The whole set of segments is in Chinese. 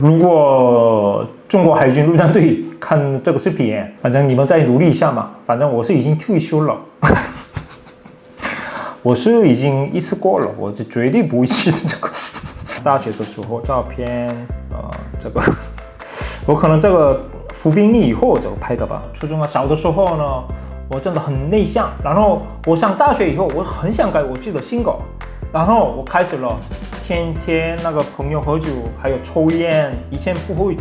如果中国海军陆战队看这个视频，反正你们再努力一下嘛。反正我是已经退休了，我是已经一次过了，我就绝对不会去这个。大学的时候照片，这个我可能这个服兵役以后这个拍的吧。初中小的时候呢，我真的很内向，然后我上大学以后，我很想改我自己的性格，然后我开始了天天那个朋友喝酒，还有抽烟，以前不会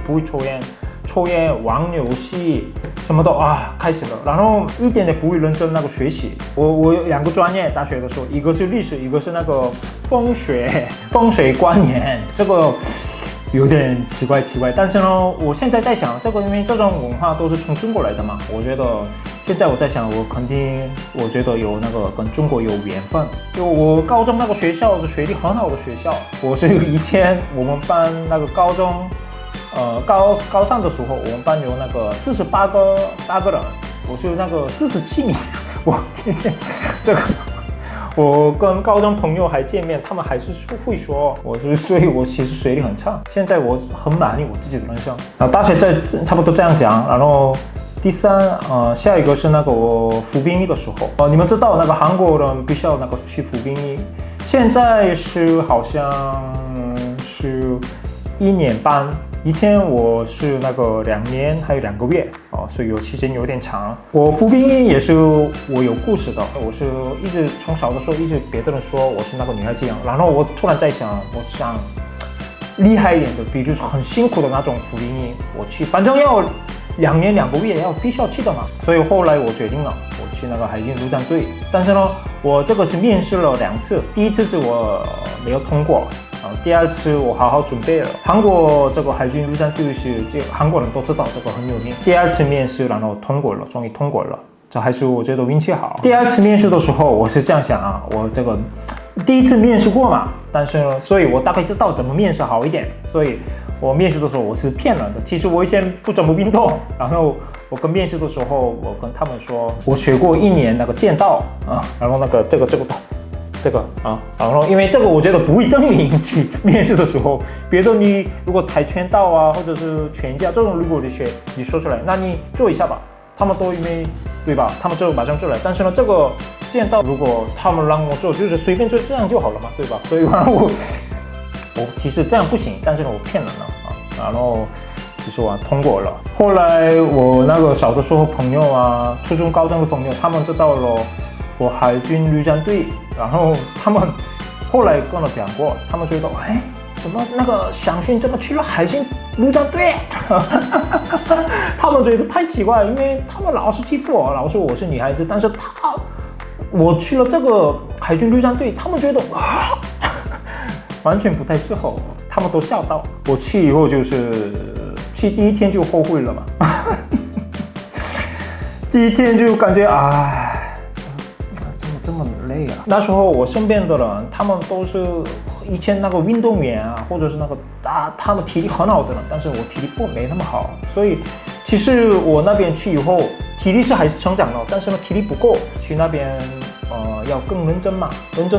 抽烟玩游戏什么都开始了，然后一点也不会认真那个学习。我有2个专业，大学的时候，一个是历史，一个是那个风水观念，这个有点奇怪。但是呢，我现在在想，这个因为这种文化都是从中国来的嘛，我觉得现在我在想，我觉得有那个跟中国有缘分。就我高中那个学校是学历很好的学校，我是以前我们班那个高中。高三的时候，我们班有那个48个人，我是那个47名。我天天这个，我跟高中朋友还见面，他们还是会说所以我其实学历很差。现在我很满意我自己的人生。然后大学差不多这样讲，然后第三，下一个是那个我服兵役的时候，你们知道那个韩国人必须要那个去服兵役，现在是好像是1年半。以前我是那个2年还有2个月所以期间有点长。我服兵役也是我有故事的，我是一直从小的时候一直别的人说我是那个女孩子一样，然后我突然在想，我想厉害一点的，比如说很辛苦的那种服兵役，我去，反正要2年2个月必须要去的嘛。所以后来我决定了，我去那个海军陆战队。但是呢，我这个是面试了2次，第一次是我没有通过。第2次我好好准备了。韩国这个海军陆战队是韩国人都知道这个很有名。第2次面试，然后通过了，终于通过了，这还是我觉得运气好。第2次面试的时候，我是这样想我这个第1次面试过嘛，但是呢，所以我大概知道怎么面试好一点，所以我面试的时候我是骗人的。其实我以前不怎么运动，然后我跟面试的时候，我跟他们说我学过1年那个剑道然后那个这个然后因为这个我觉得不会证明去面试的时候，别的你如果跆拳道或者是拳架这种，如果你说出来，那你做一下吧，他们都因为对吧，他们就马上做来。但是呢，这个剑道如果他们让我做，就是随便做这样就好了嘛，对吧？所以我其实这样不行，但是呢我骗人了然后其实我通过了。后来我那个小的时候朋友初中高中的朋友，他们知道了我海军陆战队，然后他们后来跟我讲过，他们觉得怎么那个祥勋怎么去了海军陆战队他们觉得太奇怪，因为他们老是欺负我，老说我是女孩子，但是我去了这个海军陆战队，他们觉得完全不太适合我，他们都笑到我去以后，就是去第1天就后悔了嘛第1天就感觉这么累那时候我身边的人，他们都是以前那个运动员或者是那个他们体力很好的人，但是我体力没那么好，所以其实我那边去以后，体力还是成长了，但是呢体力不够，去那边要更认真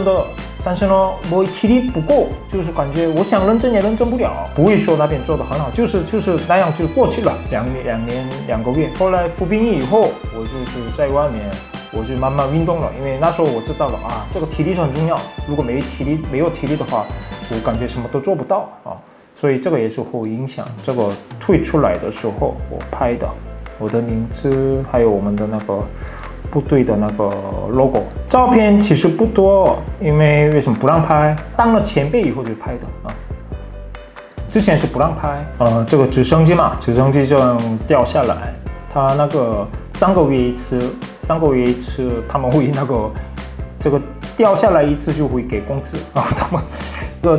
的。但是呢，我体力不够，就是感觉我想认真也认真不了，不会说那边做得很好，就是那样就过去了2年2个月。后来服兵役以后，我就是在外面。我就慢慢运动了，因为那时候我知道了这个体力是很重要，如果没有体力的话，我感觉什么都做不到所以这个也是会影响。这个退出来的时候我拍的，我的名字还有我们的那个部队的那个 logo。照片其实不多，因为什么不让拍？当了前辈以后就拍的之前是不让拍。这个直升机嘛，直升机这样掉下来，它那个3个月一次，他们会那个这个掉下来一次就会给工资他们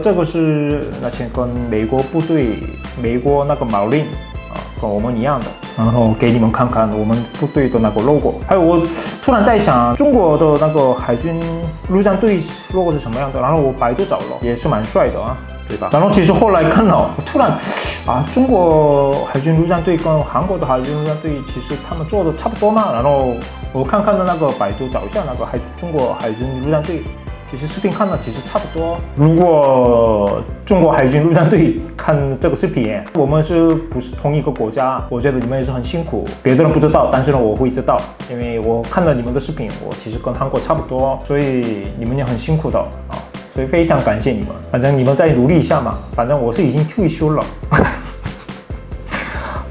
这个是那前跟美国部队，美国那个马林跟我们一样的，然后给你们看看我们部队的那个 logo。还有我突然在想，中国的那个海军陆战队 logo 是什么样的？然后我百度找了，也是蛮帅的对吧？然后其实后来看了，我突然中国海军陆战队跟韩国的海军陆战队其实他们做的差不多嘛。然后我看的那个百度找一下那个中国海军陆战队，其实视频看了其实差不多。如果中国海军陆战队看这个视频，我们是不是同一个国家？我觉得你们也是很辛苦，别的人不知道，但是呢我会知道，因为我看了你们的视频，我其实跟韩国差不多，所以你们也很辛苦的啊，所以非常感谢你们。反正你们再努力一下嘛，反正我是已经退休了。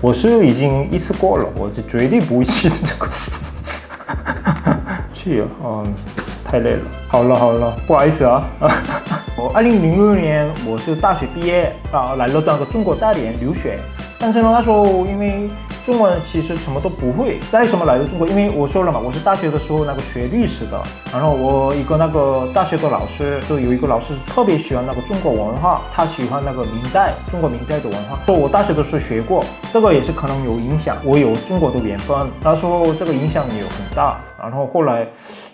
我是已经一次过了，我就绝对不会去的这个。去啊，太累了。好了，不好意思啊。我2006年我是大学毕业啊，来了那个中国大连留学，但是呢那时候因为中文其实什么都不会。为什么来了中国？因为我说了嘛，我是大学的时候那个学历史的，然后我一个那个大学的老师，就有一个老师特别喜欢那个中国文化，他喜欢那个中国明代的文化，说我大学的时候学过，这个也是可能有影响，我有中国的缘分，那时候这个影响也有很大。然后后来，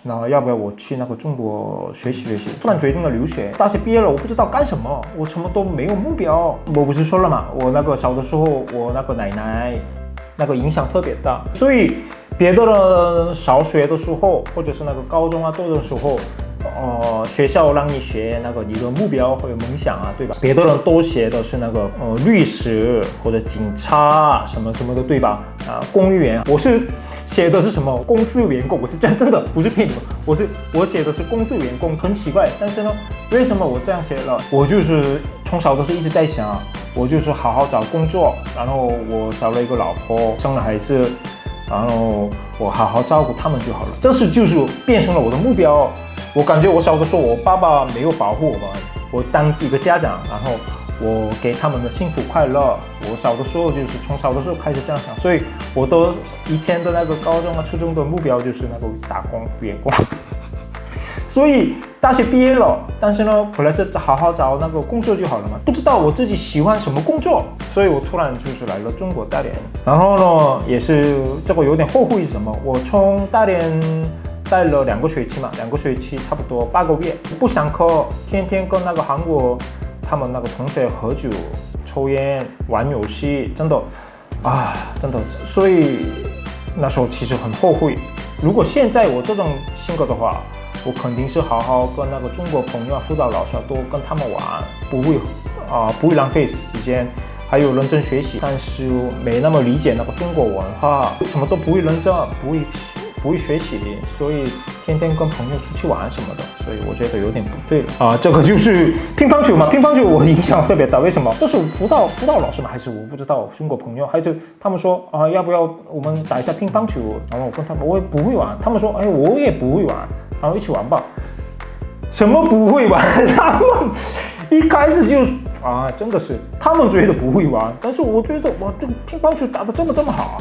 那要不要我去那个中国学习？突然决定了留学。大学毕业了，我不知道干什么，我什么都没有目标。我不是说了嘛，我那个小的时候，我那个奶奶那个影响特别大，所以别的人小学的时候，或者是那个高中啊读的时候，学校让你学那个你的目标或者梦想啊，对吧？别的人都写的是那个律师或者警察什么什么的，对吧？公务员，我是写的是什么公司员工，我是真的不是骗你们，我写的是公司员工，很奇怪。但是呢，为什么我这样写了？我就是从小都是一直在想，我就是好好找工作，然后我找了一个老婆，生了孩子，然后我好好照顾他们就好了。这是就是变成了我的目标。我感觉我小的时候，我爸爸没有保护我们，我当一个家长，然后我给他们的幸福快乐。我小的时候就是从小的时候开始这样想，所以我都以前的那个高中啊、初中的目标就是那个打工员工。所以大学毕业了，但是呢，本来是好好找那个工作就好了嘛，不知道我自己喜欢什么工作，所以我突然就是来了中国大连。然后呢，也是这个有点后悔什么，我从大连待了2个学期嘛，2个学期差不多8个月，不上课，天天跟那个韩国他们那个同学喝酒、抽烟、玩游戏，真的真的，所以那时候其实很后悔。如果现在我这种性格的话，我肯定是好好跟那个中国朋友、辅导老师多跟他们玩，不会浪费时间，还有认真学习，但是没那么理解那个中国文化，什么都不会认真，不会学习，所以天天跟朋友出去玩什么的，所以我觉得有点不对了这个就是乒乓球嘛，乒乓球我影响特别大，为什么？这是辅导老师嘛，还是我不知道中国朋友，还是他们说要不要我们打一下乒乓球？然后我跟他们我也不会玩，他们说我也不会玩，然后一起玩吧。什么不会玩？他们一开始就真的是他们觉得不会玩，但是我觉得哇，这个乒乓球打得这么好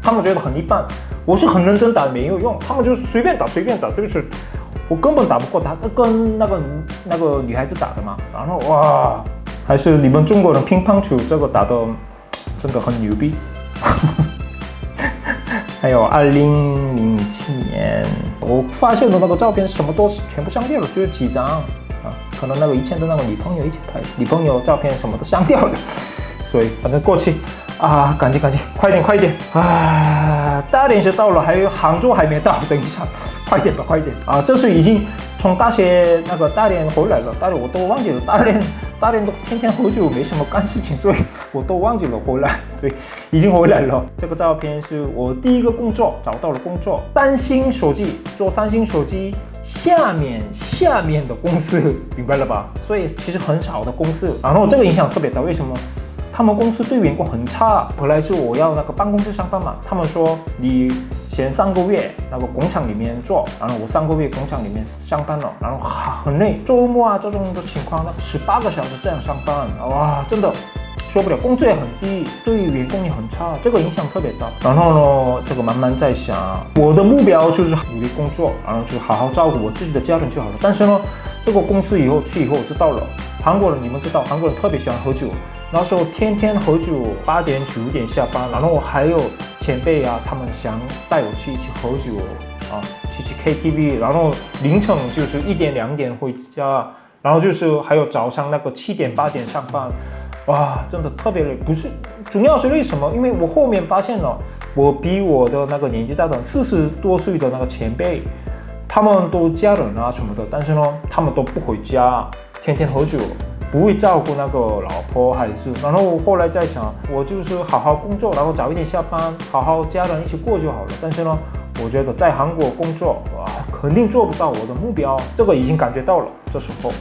他们觉得很一般，我是很认真打没有用，他们就随便打，就是我根本打不过他，跟那个女孩子打的嘛。然后哇，还是你们中国人乒乓球这个打得真的很牛逼。还有2007年，我发现的那个照片什么都全部删掉了，就是几张可能那个以前的那个女朋友一起拍，女朋友照片什么都删掉了，所以反正过去。赶紧，快点大连是到了，还有杭州还没到，等一下，快点这是已经从大学那个大连回来了，但是我都忘记了大连都天天喝酒，没什么干事情，所以我都忘记了回来，对，已经回来了。这个照片是我第一个工作，找到了工作，三星手机，做三星手机下面的公司，明白了吧？所以其实很少的公司，然后这个影响特别大，为什么？他们公司对员工很差，本来是我要那个办公室上班嘛，他们说你先3个月那个工厂里面做，然后我3个月工厂里面上班了，然后很累，周末这种的情况，那18个小时这样上班，哇，真的受不了，工资也很低，对员工也很差，这个影响特别大。然后呢，这个慢慢在想，我的目标就是努力工作，然后就好好照顾我自己的家人就好了。但是呢，这个公司去以后我知道了，韩国人你们知道，韩国人特别喜欢喝酒。那时候天天喝酒，8点9点下班，然后我还有前辈他们想带我去一起喝酒去 KTV， 然后凌晨就是1点2点回家，然后就是还有早上那个7点8点上班，哇，真的特别累。不是，主要是为什么？因为我后面发现了，我比我的那个年纪大的40多岁的那个前辈，他们都家人啊什么的，但是呢，他们都不回家，天天喝酒，不会照顾那个老婆孩子。然后后来在想，我就是好好工作，然后早一点下班，好好家人一起过就好了。但是呢，我觉得在韩国工作，哇，肯定做不到我的目标，这个已经感觉到了。这时候，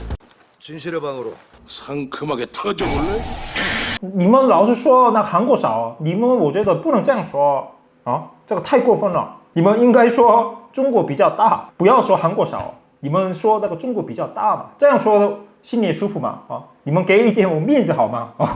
진실의 방으로 상큼하게 터져볼래? 你们老是说那韩国少，你们我觉得不能这样说啊，这个太过分了。你们应该说中国比较大，不要说韩国少。你们说那个中国比较大嘛，这样说心里也舒服嘛啊，你们给一点我面子好吗啊？